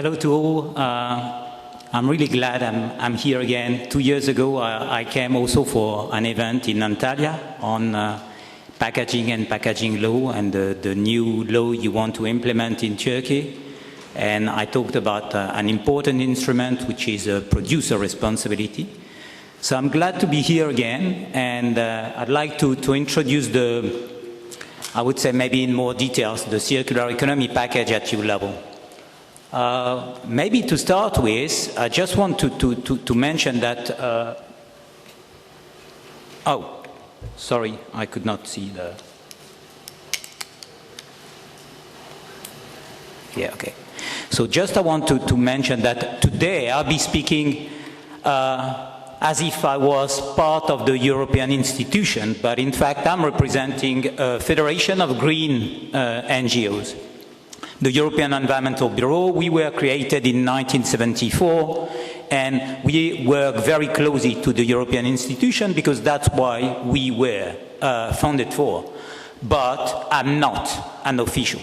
Hello to all. I'm really glad I'm here again. 2 years ago, I came also for an event in Antalya on packaging and packaging law and the new law you want to implement in Turkey. And I talked about an important instrument, which is producer responsibility. So I'm glad to be here again, and I'd like to introduce I would say maybe in more details, the circular economy package at EU level. Maybe to start with, I just want to mention that, oh, sorry, I could not see the, yeah, okay. So just I want to mention that today I'll be speaking as if I was part of the European institution, but in fact I'm representing a federation of green NGOs. The European Environmental Bureau, we were created in 1974, and we work very closely to the European institution because that's why we were founded for. But I'm not an official,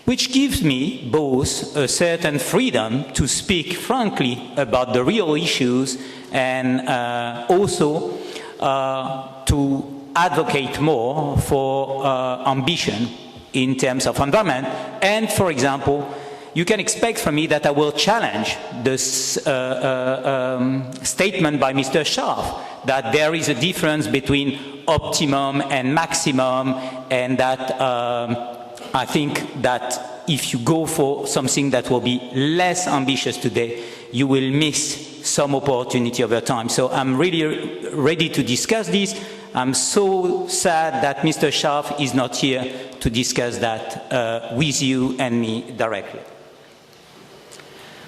which gives me both a certain freedom to speak frankly about the real issues and also to advocate more for ambition in terms of environment. And, for example, you can expect from me that I will challenge this statement by Mr. Schaaf that there is a difference between optimum and maximum, and that I think that if you go for something that will be less ambitious today, you will miss some opportunity over time. So I'm really ready to discuss this. I'm so sad that Mr. Schaaf is not here to discuss that with you and me directly.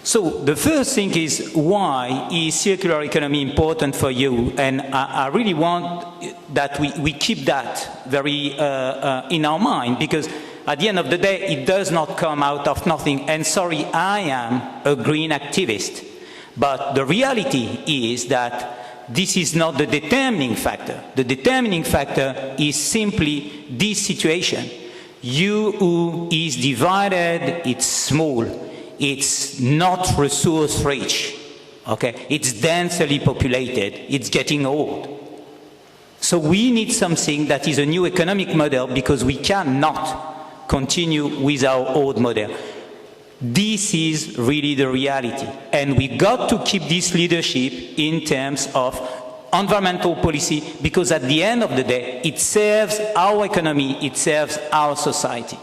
So the first thing is, why is circular economy important for you? And I really want that we keep that very in our mind, because at the end of the day, it does not come out of nothing. And sorry, I am a green activist, but the reality is that this is not the determining factor. The determining factor is simply this situation. EU is divided, it's small, it's not resource rich, okay? It's densely populated, it's getting old. So we need something that is a new economic model, because we cannot continue with our old model. This is really the reality, and we got to keep this leadership in terms of environmental policy, because at the end of the day, it serves our economy, it serves our society.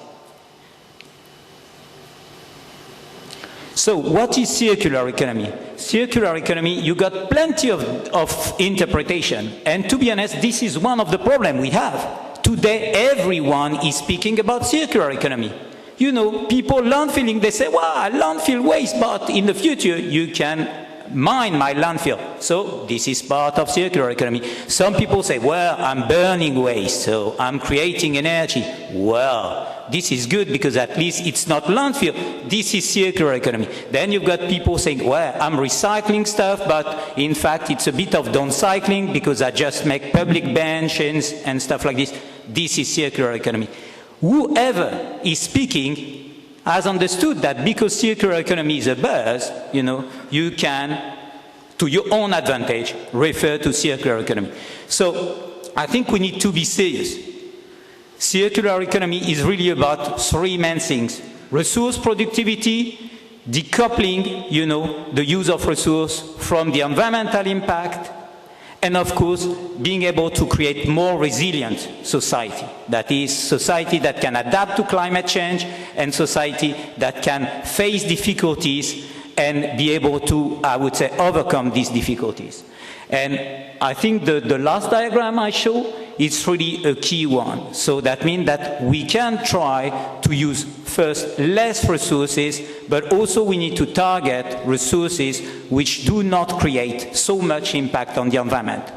So what is circular economy? Circular economy, you got plenty of interpretation, and to be honest, this is one of the problems we have. Today, everyone is speaking about circular economy. You know, people landfilling, they say, well, landfill waste, but in the future you can mine my landfill. So this is part of circular economy. Some people say, well, I'm burning waste, so I'm creating energy. Well, this is good because at least it's not landfill. This is circular economy. Then you've got people saying, well, I'm recycling stuff, but in fact it's a bit of downcycling because I just make public benches and stuff like this. This is circular economy. Whoever is speaking has understood that because circular economy is a buzz, you know, you can, to your own advantage, refer to circular economy. So I think we need to be serious. Circular economy is really about three main things: resource productivity, decoupling, you know, the use of resource from the environmental impact, and of course, being able to create more resilient society. That is, society that can adapt to climate change and society that can face difficulties and be able to, I would say, overcome these difficulties. And I think the last diagram I show is really a key one. So that means that we can try to use first less resources, but also we need to target resources which do not create so much impact on the environment.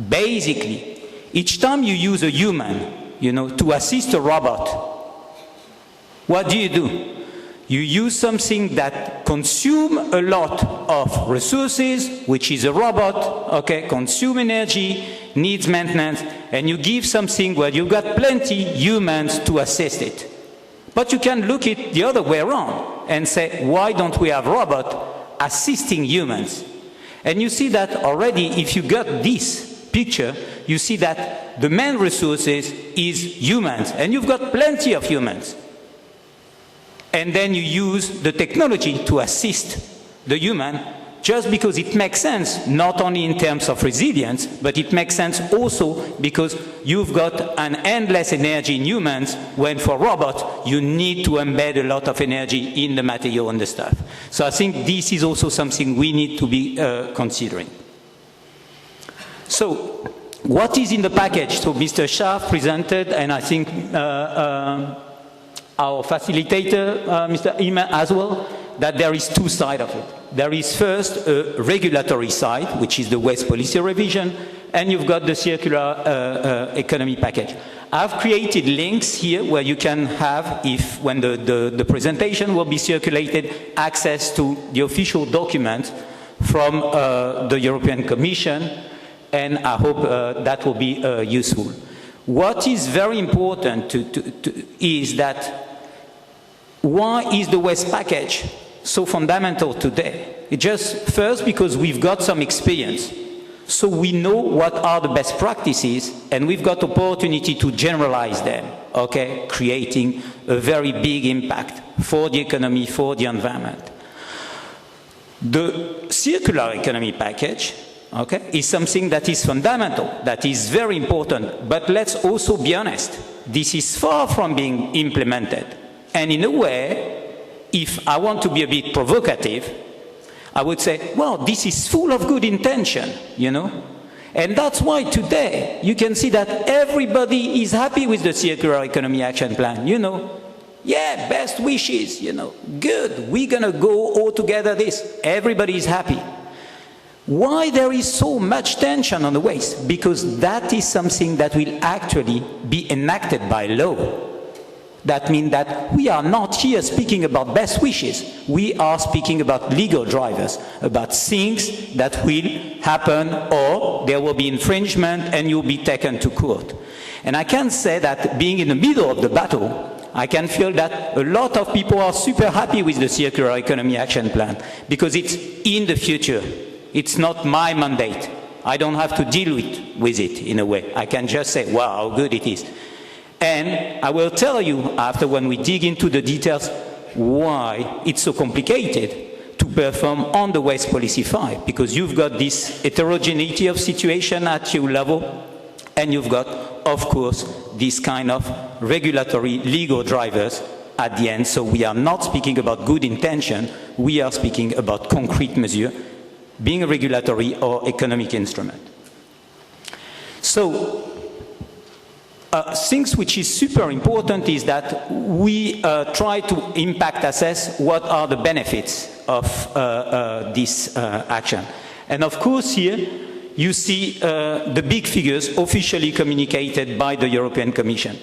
Basically, each time you use a human, you know, to assist a robot, what do? You use something that consumes a lot of resources, which is a robot, okay, consume energy, needs maintenance, and you give something where you've got plenty humans to assist it. But you can look it the other way around and say, why don't we have robots assisting humans? And you see that already, if you got this picture, you see that the main resources is humans, and you've got plenty of humans. And then you use the technology to assist the human, just because it makes sense, not only in terms of resilience, but it makes sense also because you've got an endless energy in humans, when for robots, you need to embed a lot of energy in the material and the stuff. So I think this is also something we need to be considering. So what is in the package? So Mr. Schaaf presented, and I think our facilitator, Mr. Ima, as well, that there is two sides of it. There is first a regulatory side, which is the waste policy revision, and you've got the circular economy package. I've created links here where you can have, if when the presentation will be circulated, access to the official document from the European Commission, and I hope that will be useful. What is very important is that why is the waste package so fundamental today? It's just first because we've got some experience. So we know what are the best practices, and we've got opportunity to generalize them, okay, creating a very big impact for the economy, for the environment. The circular economy package, okay, is something that is fundamental, that is very important, but let's also be honest, this is far from being implemented. And in a way, if I want to be a bit provocative, I would say, well, this is full of good intention, you know? And that's why today you can see that everybody is happy with the Circular Economy Action Plan, you know? Yeah, best wishes, you know? Good, we're gonna go all together this. Everybody is happy. Why there is so much tension on the waste? Because that is something that will actually be enacted by law. That means that we are not here speaking about best wishes. We are speaking about legal drivers, about things that will happen, or there will be infringement and you'll be taken to court. And I can say that being in the middle of the battle, I can feel that a lot of people are super happy with the Circular Economy Action Plan because it's in the future. It's not my mandate. I don't have to deal with it in a way. I can just say, wow, how good it is. And I will tell you after, when we dig into the details, why it's so complicated to perform on the waste policy file, because you've got this heterogeneity of situation at your level, and you've got, of course, this kind of regulatory legal drivers at the end. So we are not speaking about good intention, we are speaking about concrete measure, being a regulatory or economic instrument. So, things which is super important is that we try to impact assess what are the benefits of this action. And of course here you see the big figures officially communicated by the European Commission.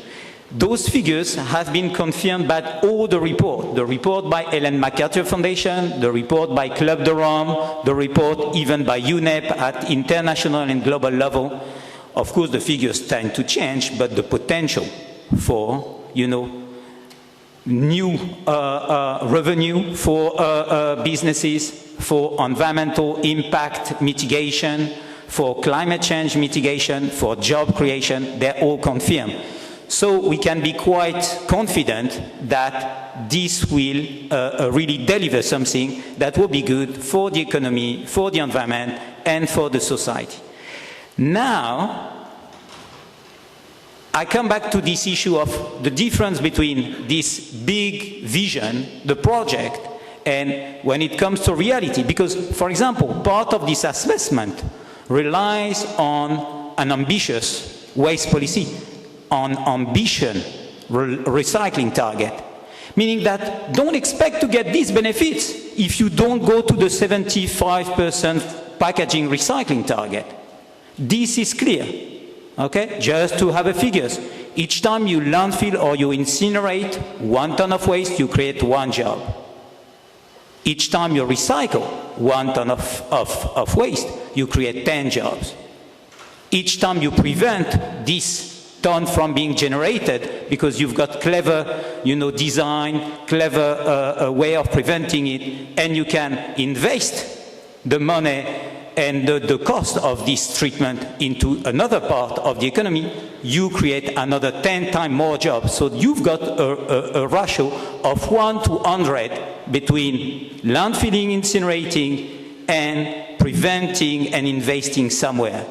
Those figures have been confirmed by all the report by Ellen MacArthur Foundation, the report by Club de Rome, the report even by UNEP at international and global level. Of course, the figures tend to change, but the potential for, you know, new revenue for businesses, for environmental impact mitigation, for climate change mitigation, for job creation, they're all confirmed. So we can be quite confident that this will really deliver something that will be good for the economy, for the environment, and for the society. Now, I come back to this issue of the difference between this big vision, the project, and when it comes to reality. Because, for example, part of this assessment relies on an ambitious waste policy, on ambition recycling target. Meaning that don't expect to get these benefits if you don't go to the 75% packaging recycling target. This is clear, okay? Just to have a figures. Each time you landfill or you incinerate 1 ton of waste, you create 1 job. Each time you recycle 1 ton of waste, you create 10 jobs. Each time you prevent this ton from being generated because you've got clever, design, clever way of preventing it, and you can invest the money and the cost of this treatment into another part of the economy, you create another 10 times more jobs. So you've got a ratio of 1 to 100 between landfilling, incinerating, and preventing and investing somewhere.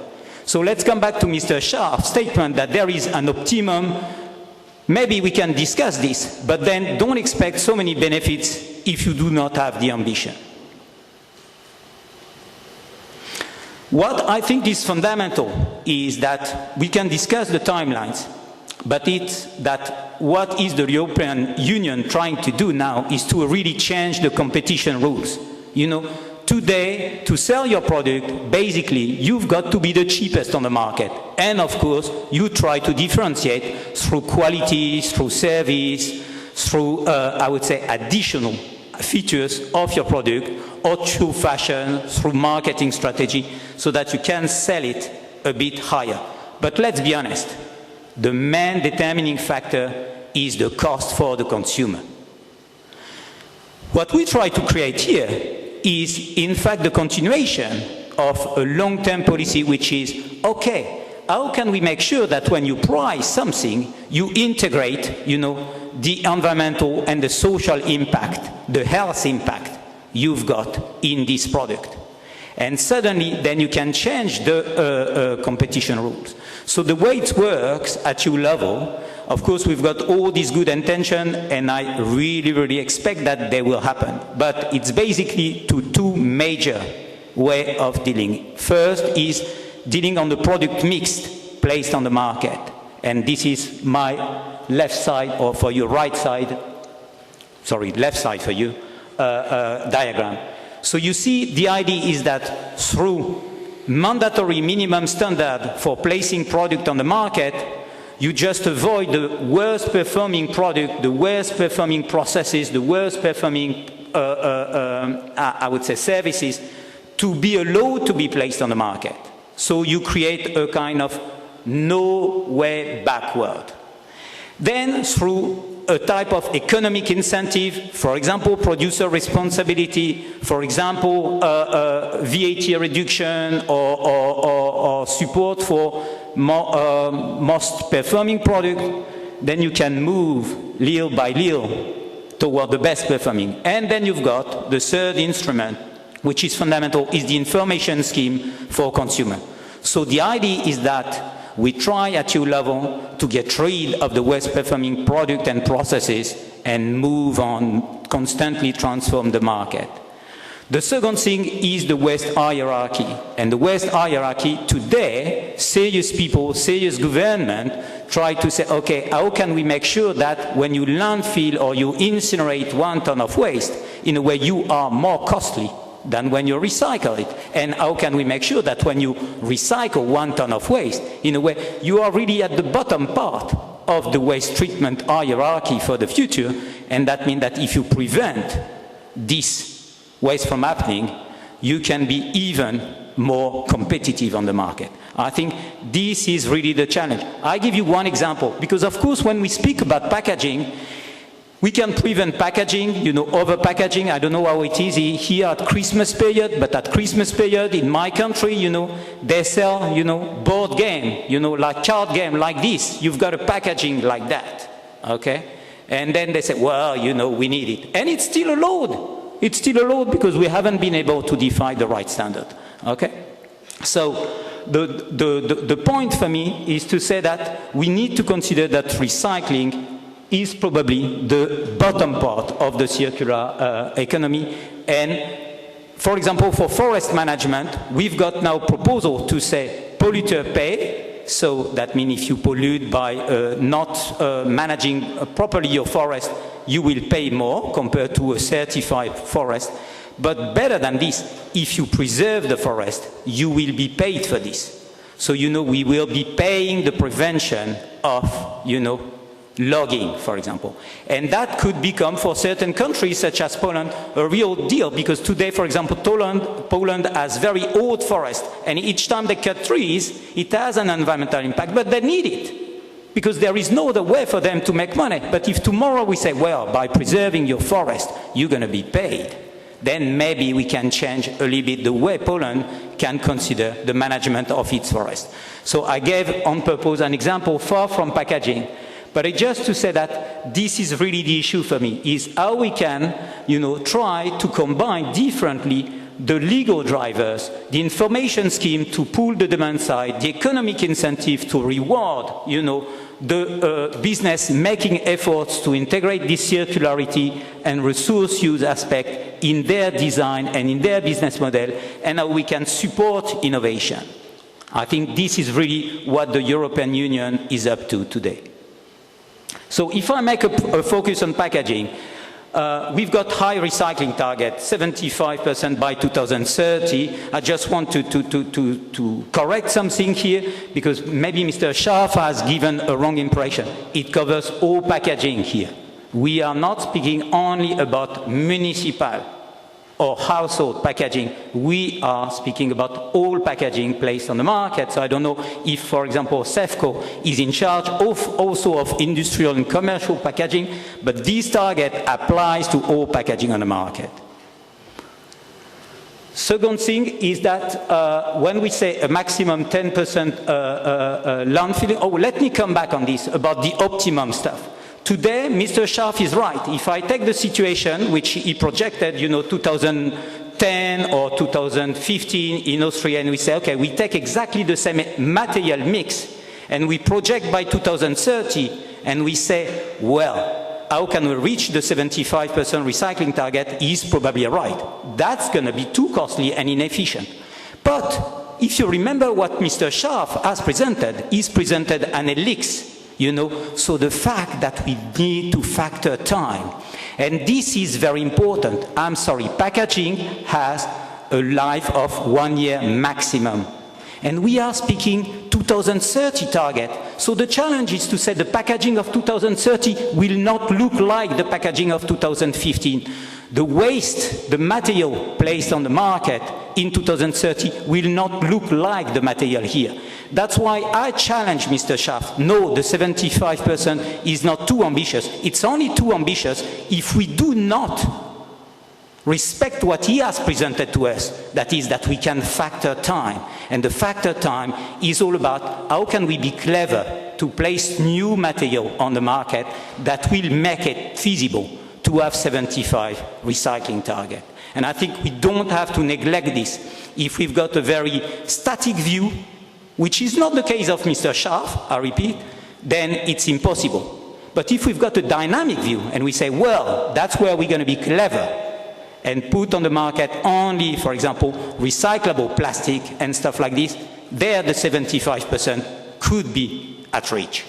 So let's come back to Mr. Sharp's statement that there is an optimum. Maybe we can discuss this, but then don't expect so many benefits if you do not have the ambition. What I think is fundamental is that we can discuss the timelines, but it's that what is the European Union trying to do now is to really change the competition rules. Today, to sell your product, basically, you've got to be the cheapest on the market. And of course, you try to differentiate through quality, through service, through, I would say, additional features of your product, or through fashion, through marketing strategy, so that you can sell it a bit higher. But let's be honest, the main determining factor is the cost for the consumer. What we try to create here is, in fact, the continuation of a long-term policy, which is, okay, how can we make sure that when you price something, you integrate, the environmental and the social impact, the health impact you've got in this product? And suddenly, then you can change the competition rules. So the way it works at your level, of course, we've got all these good intentions, and I really, really expect that they will happen. But it's basically two major ways of dealing. First is dealing on the product mix placed on the market. And this is my left side, or for your right side, sorry, left side for you, diagram. So you see, the idea is that through mandatory minimum standard for placing product on the market, you just avoid the worst performing product, the worst performing processes, the worst performing, I would say, services to be allowed to be placed on the market. So you create a kind of no way backward. Then through a type of economic incentive, for example, producer responsibility, for example, VAT reduction or support for most performing product, then you can move little by little toward the best performing. And then you've got the third instrument, which is fundamental, is the information scheme for consumer. So the idea is that we try at your level to get rid of the worst performing product and processes and move on, constantly transform the market. The second thing is the waste hierarchy. And the waste hierarchy today, serious people, serious government try to say, okay, how can we make sure that when you landfill or you incinerate 1 ton of waste, in a way you are more costly than when you recycle it? And how can we make sure that when you recycle 1 ton of waste, in a way, you are really at the bottom part of the waste treatment hierarchy for the future? And that means that if you prevent this waste from happening, you can be even more competitive on the market. I think this is really the challenge. I give you one example, because of course when we speak about packaging, we can prevent packaging, over packaging. I don't know how it is here at Christmas period, but at Christmas period in my country, they sell, board game, like card game like this. You've got a packaging like that, okay? And then they say, well, we need it. And it's still allowed. It's still allowed because we haven't been able to define the right standard, okay? So the point for me is to say that we need to consider that recycling is probably the bottom part of the circular economy. And for example, for forest management, we've got now proposal to say polluter pay. So that means if you pollute by not managing properly your forest, you will pay more compared to a certified forest. But better than this, if you preserve the forest, you will be paid for this. So, we will be paying the prevention of, logging, for example. And that could become, for certain countries such as Poland, a real deal, because today, for example, Poland has very old forest, and each time they cut trees, it has an environmental impact, but they need it. because there is no other way for them to make money. But if tomorrow we say, well, by preserving your forest, you're going to be paid, then maybe we can change a little bit the way Poland can consider the management of its forest. So I gave on purpose an example far from packaging, but it's just to say that this is really the issue for me, is how we can, try to combine differently the legal drivers, the information scheme to pull the demand side, the economic incentive to reward, the business making efforts to integrate this circularity and resource use aspect in their design and in their business model, and how we can support innovation. I think this is really what the European Union is up to today. So if I make a focus on packaging, we've got high recycling target, 75% by 2030. I just want to correct something here, because maybe Mr. Scharf has given a wrong impression. It covers all packaging here. We are not speaking only about municipal or household packaging. We are speaking about all packaging placed on the market. So I don't know if, for example, CEFCO is in charge also of industrial and commercial packaging, but this target applies to all packaging on the market. Second thing is that when we say a maximum 10% landfilling, let me come back on this, about the optimum stuff. Today, Mr. Scharf is right. If I take the situation which he projected, 2010 or 2015 in Austria, and we say, okay, we take exactly the same material mix, and we project by 2030, and we say, well, how can we reach the 75% recycling target? Is probably right. That's going to be too costly and inefficient. But if you remember what Mr. Scharf has presented, he's presented an elix. So the fact that we need to factor time. And this is very important. I'm sorry, packaging has a life of 1 year maximum. And we are speaking 2030 target. So the challenge is to say the packaging of 2030 will not look like the packaging of 2015. The waste, the material placed on the market in 2030 will not look like the material here. That's why I challenge Mr. Scharf. No, the 75% is not too ambitious. It's only too ambitious if we do not respect what he has presented to us. That is, that we can factor time. And the factor time is all about how can we be clever to place new material on the market that will make it feasible to have 75 recycling target. And I think we don't have to neglect this. If we've got a very static view, which is not the case of Mr. Scharf, I repeat, then it's impossible. But if we've got a dynamic view and we say, well, that's where we're going to be clever and put on the market only, for example, recyclable plastic and stuff like this, there the 75% could be at reach.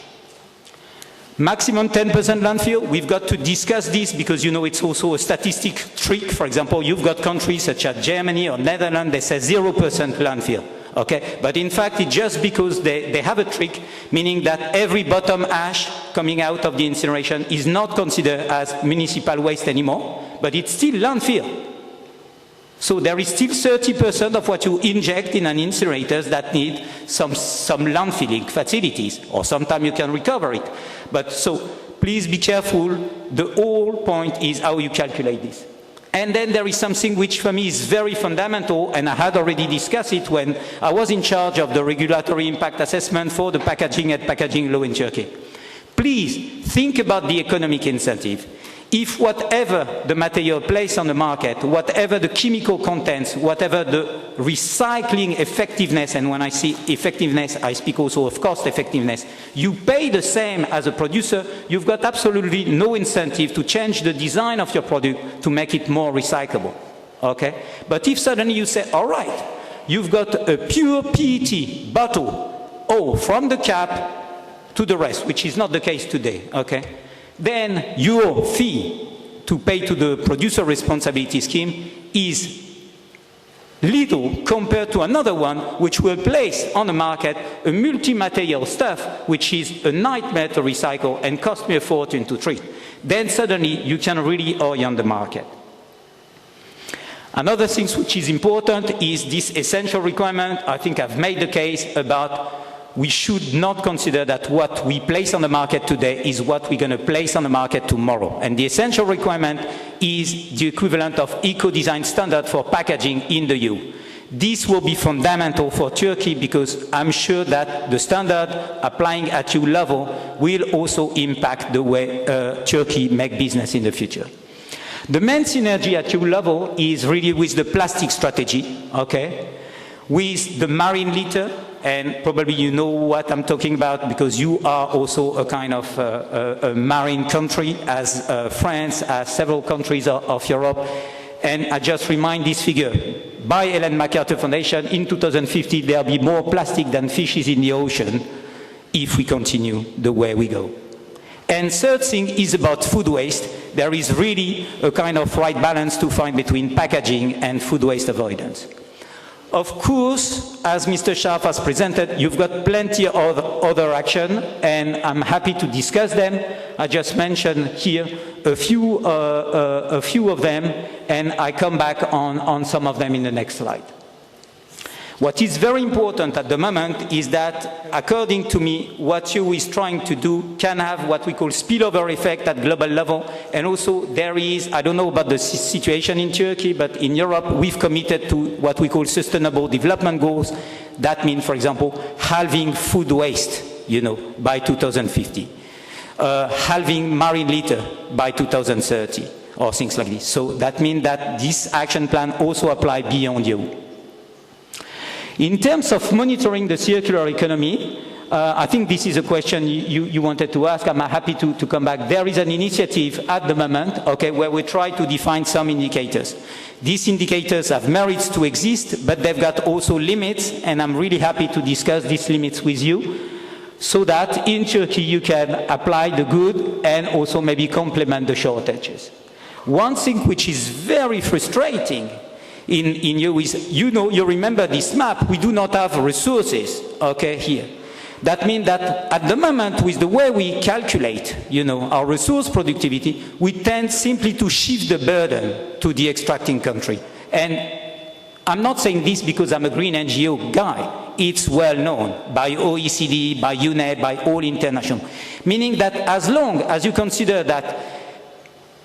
Maximum 10% landfill, we've got to discuss this because, it's also a statistic trick. For example, you've got countries such as Germany or Netherlands, they say 0% landfill. Okay, but in fact, it's just because they have a trick, meaning that every bottom ash coming out of the incineration is not considered as municipal waste anymore, but it's still landfill. So there is still 30% of what you inject in an incinerator that need some landfilling facilities, or sometimes you can recover it. But so please be careful. The whole point is how you calculate this. And then there is something which for me is very fundamental, and I had already discussed it when I was in charge of the regulatory impact assessment for the packaging and packaging law in Turkey. Please think about the economic incentive. If whatever the material placed on the market, whatever the chemical contents, whatever the recycling effectiveness, and when I say effectiveness, I speak also of cost effectiveness, you pay the same as a producer, you've got absolutely no incentive to change the design of your product to make it more recyclable. Okay? But if suddenly you say, all right, you've got a pure PET bottle, from the cap to the rest, which is not the case today, okay? Then your fee to pay to the producer responsibility scheme is little compared to another one which will place on the market a multi-material stuff which is a nightmare to recycle and cost me a fortune to treat. Then suddenly you can really orient the market. Another thing which is important is this essential requirement. I think I've made the case about we should not consider that what we place on the market today is what we're going to place on the market tomorrow. And the essential requirement is the equivalent of eco-design standard for packaging in the EU. This will be fundamental for Turkey because I'm sure that the standard applying at EU level will also impact the way Turkey makes business in the future. The main synergy at EU level is really with the plastic strategy, okay? With the marine litter, and probably you know what I'm talking about because you are also a kind of a marine country as France, as several countries of Europe. And I just remind this figure. By Ellen MacArthur Foundation, in 2050 there will be more plastic than fishes in the ocean if we continue the way we go. And third thing is about food waste. There is really a kind of right balance to find between packaging and food waste avoidance. Of course, as Mr. Schaaf has presented, you've got plenty of other action, and I'm happy to discuss them. I just mentioned here a few of them, and I come back on some of them in the next slide. What is very important at the moment is that, according to me, what EU is trying to do can have what we call spillover effect at global level. And also there is, I don't know about the situation in Turkey, but in Europe we've committed to what we call sustainable development goals. That means, for example, halving food waste, by 2050. Halving marine litter by 2030, or things like this. So that means that this action plan also applies beyond EU. In terms of monitoring the circular economy, I think this is a question you wanted to ask. I'm happy to come back. There is an initiative at the moment, okay, where we try to define some indicators. These indicators have merits to exist, but they've got also limits, and I'm really happy to discuss these limits with you, so that in Turkey you can apply the good and also maybe complement the shortages. One thing which is very frustrating in EU is, you remember this map, we do not have resources, okay, here. That means that at the moment, with the way we calculate, our resource productivity, we tend simply to shift the burden to the extracting country. And I'm not saying this because I'm a green NGO guy. It's well known by OECD, by UNEP, by all international. Meaning that as long as you consider that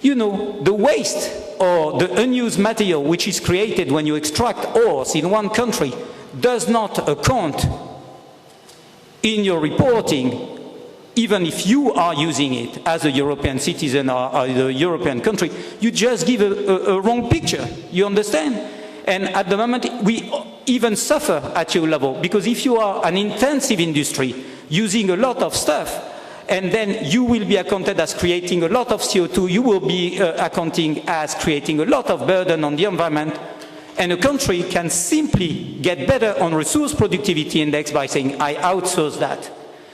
the waste or the unused material which is created when you extract ores in one country does not account in your reporting, even if you are using it as a European citizen or a European country, you just give a wrong picture, you understand? And at the moment, we even suffer at your level, because if you are an intensive industry using a lot of stuff, and then you will be accounted as creating a lot of CO2, you will be accounting as creating a lot of burden on the environment, and a country can simply get better on resource productivity index by saying, I outsource that.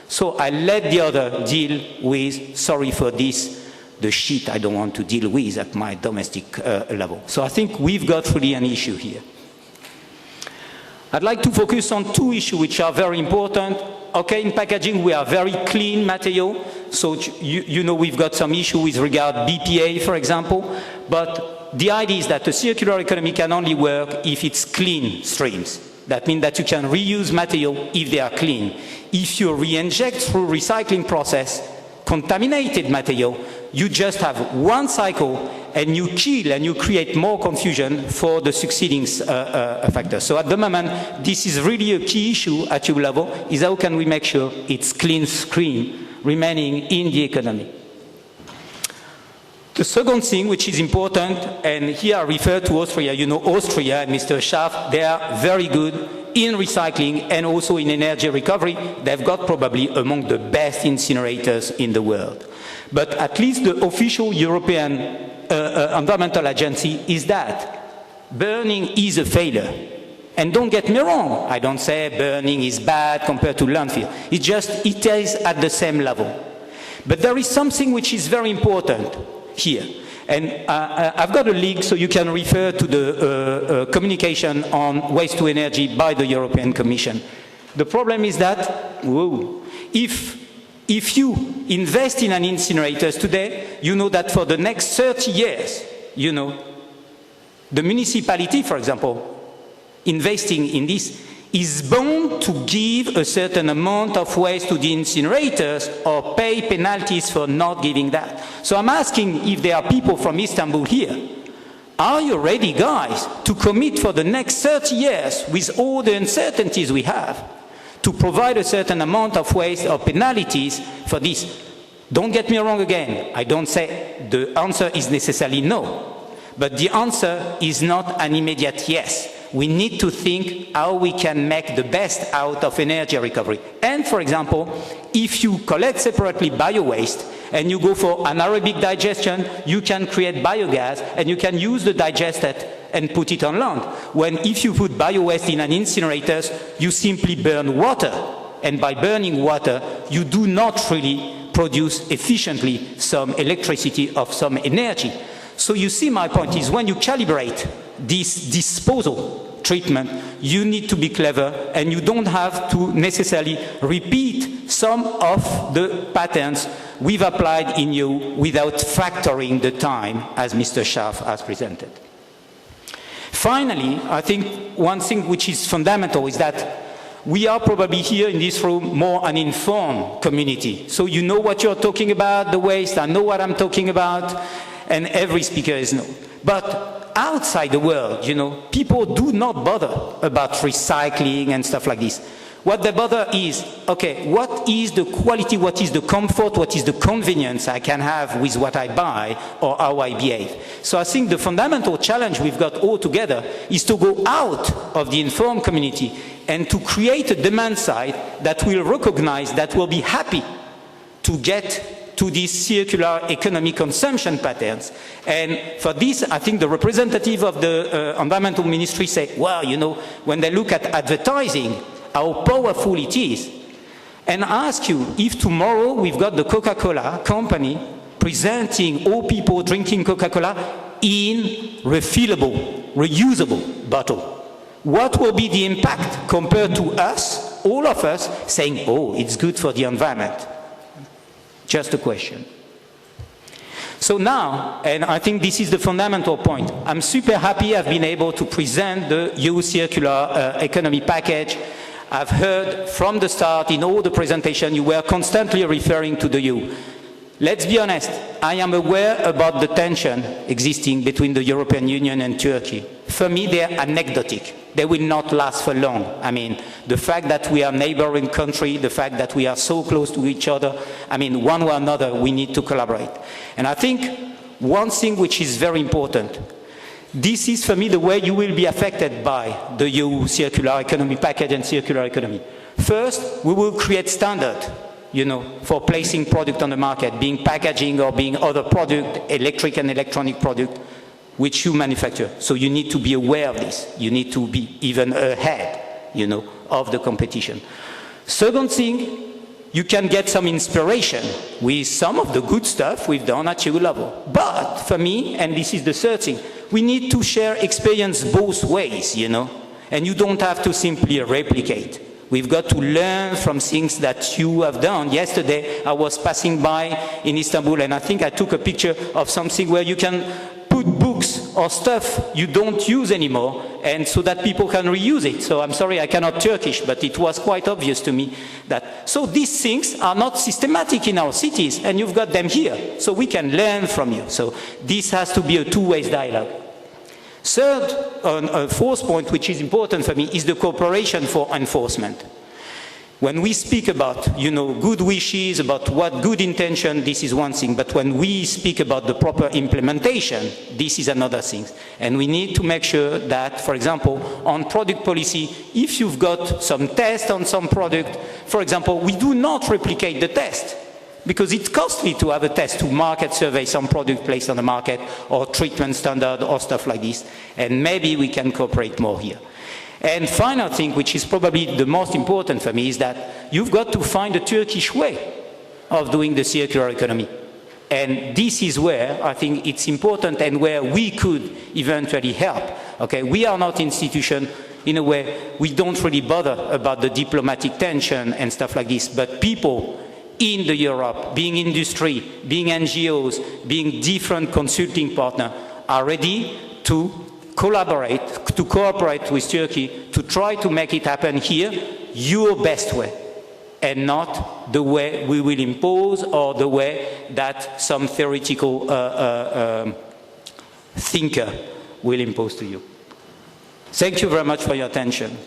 So I let the other deal with, sorry for this, the shit I don't want to deal with at my domestic level. So I think we've got really an issue here. I'd like to focus on two issues which are very important. Okay, in packaging we are very clean material, so we've got some issue with regard BPA, for example, but the idea is that the circular economy can only work if it's clean streams. That means that you can reuse material if they are clean. If you re-inject through recycling process contaminated material, you just have one cycle and you kill and you create more confusion for the succeeding factors. So at the moment, this is really a key issue at EU level, is how can we make sure it's clean stream remaining in the economy. The second thing which is important, and here I refer to Austria, Austria and Mr. Schaaf, they are very good in recycling and also in energy recovery. They've got probably among the best incinerators in the world. But at least the official European environmental agency is that burning is a failure. And don't get me wrong, I don't say burning is bad compared to landfill. It is at the same level. But there is something which is very important here. And I've got a link so you can refer to the communication on waste to energy by the European Commission. The problem is that, if you invest in an incinerators today, you know that for the next 30 years, the municipality, for example, investing in this is bound to give a certain amount of waste to the incinerators or pay penalties for not giving that. So I'm asking if there are people from Istanbul here. Are you ready, guys, to commit for the next 30 years with all the uncertainties we have to provide a certain amount of waste or penalties for this? Don't get me wrong again. I don't say the answer is necessarily no. But the answer is not an immediate yes. We need to think how we can make the best out of energy recovery. And for example, if you collect separately bio-waste and you go for anaerobic digestion, you can create biogas and you can use the digested and put it on land. When if you put bio-waste in an incinerator, you simply burn water. And by burning water, you do not really produce efficiently some electricity of some energy. So you see, my point is when you calibrate this disposal treatment, you need to be clever and you don't have to necessarily repeat some of the patterns we've applied in EU without factoring the time, as Mr. Schaaf has presented. Finally, I think one thing which is fundamental is that we are probably here in this room more an informed community. So you know what you're talking about, the waste, I know what I'm talking about, and every speaker is no. But outside the world, you know, people do not bother about recycling and stuff like this. What they bother is, okay, what is the quality, what is the comfort, what is the convenience I can have with what I buy or how I behave. So I think the fundamental challenge we've got all together is to go out of the informed community and to create a demand side that will recognize, that will be happy to get to these circular economy consumption patterns. And for this, I think the representative of the environmental ministry say, well, you know, when they look at advertising, how powerful it is. And I ask you, if tomorrow we've got the Coca-Cola company presenting all people drinking Coca-Cola in refillable, reusable bottle, what will be the impact compared to us, all of us, saying, oh, it's good for the environment? Just a question. So now, and I think this is the fundamental point, I'm super happy I've been able to present the EU Circular Economy Package. I've heard from the start in all the presentation you were constantly referring to the EU. Let's be honest, I am aware about the tension existing between the European Union and Turkey. For me, they're anecdotic. They will not last for long. I mean, the fact that we are a neighboring country, the fact that we are so close to each other, I mean, one way or another, we need to collaborate. And I think one thing which is very important, this is for me the way you will be affected by the EU Circular Economy Package and Circular Economy. First, we will create standard, you know, for placing product on the market, being packaging or being other product, electric and electronic product, which you manufacture. So you need to be aware of this. You need to be even ahead, you know, of the competition. Second thing, you can get some inspiration with some of the good stuff we've done at EU level. But for me, and this is the third thing, we need to share experience both ways, you know, and you don't have to simply replicate. We've got to learn from things that you have done. Yesterday, I was passing by in Istanbul, and I think I took a picture of something where you can put books or stuff you don't use anymore, and so that people can reuse it. So I'm sorry, I cannot Turkish, but it was quite obvious to me that, so these things are not systematic in our cities, and you've got them here, so we can learn from you. So this has to be a two-way dialogue. Third, fourth point, which is important for me, is the cooperation for enforcement. When we speak about, you know, good wishes, about what good intention, this is one thing. But when we speak about the proper implementation, this is another thing. And we need to make sure that, for example, on product policy, if you've got some test on some product, for example, we do not replicate the test. Because it's costly to have a test to market survey some product placed on the market or treatment standard or stuff like this. And maybe we can cooperate more here. And final thing, which is probably the most important for me, is that you've got to find a Turkish way of doing the circular economy. And this is where I think it's important and where we could eventually help. Okay, we are not institution, in a way, we don't really bother about the diplomatic tension and stuff like this, but people in the Europe, being industry, being NGOs, being different consulting partners, are ready to cooperate with Turkey to try to make it happen here, your best way, and not the way we will impose or the way that some theoretical thinker will impose to you. Thank you very much for your attention.